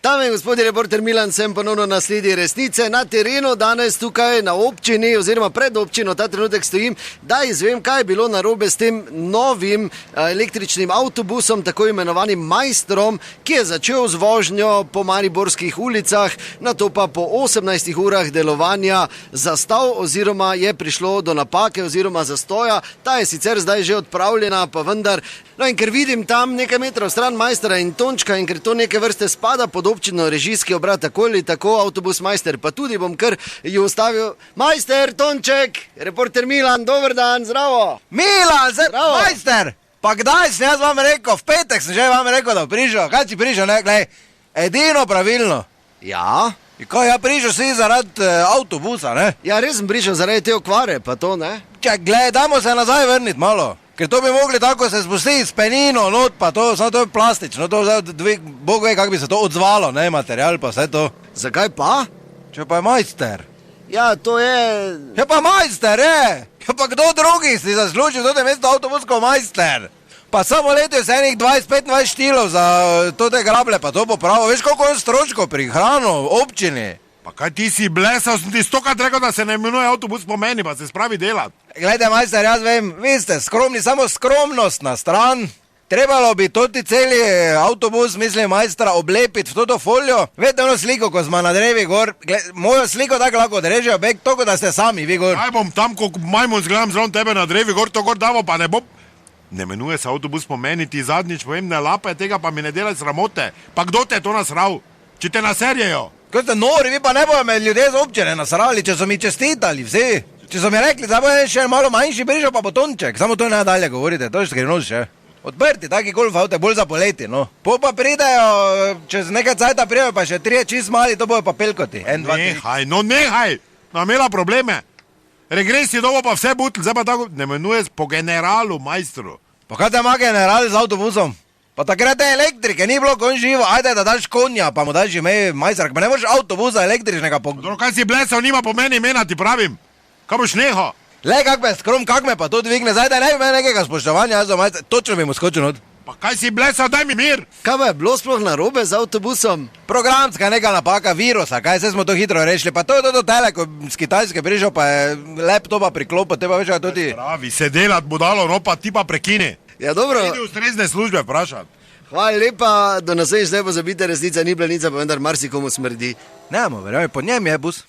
Dame in gospodje, reporter Milan, sem ponovno na sledi resnice na terenu, danes tukaj na občini oziroma pred občino, ta trenutek stojim, da izvem, kaj je bilo narobe s tem novim električnim avtobusom, tako imenovanim Majstrom, ki je začel z vožnjo po mariborskih ulicah, nato pa po 18 urah delovanja zastal oziroma je prišlo do napake oziroma zastoja. Ta je sicer zdaj že odpravljena, pa vendar. No, in ker vidim tam nekaj metrov stran Majstra in Tončka in ker to neke vrste spada pod občino režijski obrat, tako ali tako, avtobus Majster, pa tudi bom kar ju ustavil. Majster, Tonček, reporter Milan, dober dan, zdravo. Milan, Zdravo. Majster, pa kdaj sem jaz vam rekel, v petek sem že vam rekel, da prišel, kaj si prišel, ne, glej, edino pravilno. Ja? In ko ja prišel si zaradi avtobusa, ne? Ja, res sem prišel zaradi te okvare, pa to, ne? Če, glej, dajmo se nazaj vrniti malo. Ker to bi mogli tako se spustiti s penino, not pa to, samo to je plastično, to Bog ve, kako bi se to odzvalo, ne, material pa vse to. Zakaj pa? Če pa je Majster. Ja, to je... Je pa Majster, je! Ja pa kdo drugi si zaslužil to mesto avtobusko Majster? Pa samo leto se enih 20-25 štilov za to te grable, pa to popravo. Veš, koliko je stroško pri hranu, občini? Pa kaj ti si blesal, sem ti stokrat rekel, da se ne imenuje avtobus po meni, pa se spravi delat. Glejte, Majster, jaz vem, vi ste skromni, samo skromnost na stran. Trebalo bi toti celi avtobus, mislim, Majstra, oblepiti v toto folijo. Vete ono sliko, ko smo na drevi gor, mojo sliko tako lahko odrežejo, bek, toko da ste sami, vi gor. Kaj bom tam, ko majmun zgledam zraven tebe na drevi gor, to gor davo, pa ne bom... Ne imenuje se avtobus po meni, ti zadnjič povem, ne lape tega, pa mi ne delaj sramote. Pa kdo te je to nasral? Če te naserjejo? Ko ste nori, vi pa ne bojo me ljudje z občine nasrali, če so mi čestitali, vsi. Če so mi rekli, da bo še malo manjši prišel, pa bo Tonček. Samo to ne dalje govorite, to je skrivnost še. Odprti, taki golf avto, bolj za poleti, no. Po pa pridejo, čez nekaj cajta pridejo, pa še 3 čist mali, to bojo pa pelkoti. 1, 2, 3. Nehaj, no nehaj! No, imela probleme. Regresi dobo pa vse butl, zdaj pa tako ne imenuje po generalu, Majstru. Pa kaj te ima general z avtobusom? Pa takrat je elektrike, ni bilo konj živo, ajde da daš konja, pa mu daš ime Majster, pa ne možeš avtobusa električnega Dobro, kaj si blesal, nima po meni imena, ti pravim. Kaj boš neho? Le, kak me skrom, kak me pa to dvigne, zdaj da ne bi imel nekega spoštovanja, jaz za Majster, točno bi mu skočil not. Pa kaj si blesal, daj mi mir. Kaj pa je bilo sploh narobe z avtobusom? Programska neka napaka virusa, kaj se smo to hitro rešili, pa to je to Telekom z Kitajske prišel, pa je laptopa priklopil, te pa veš, kaj tudi... Pravi, se delat budalo, no pa ti pa prekini. Ja, dobro. Idi ustrezne službe vprašat. Hvala lepa, do naslednjič ne pozabite, resnica ni bila nica, pa vendar marsikomu smrdi. Nemo, verjamem, po njem je bus.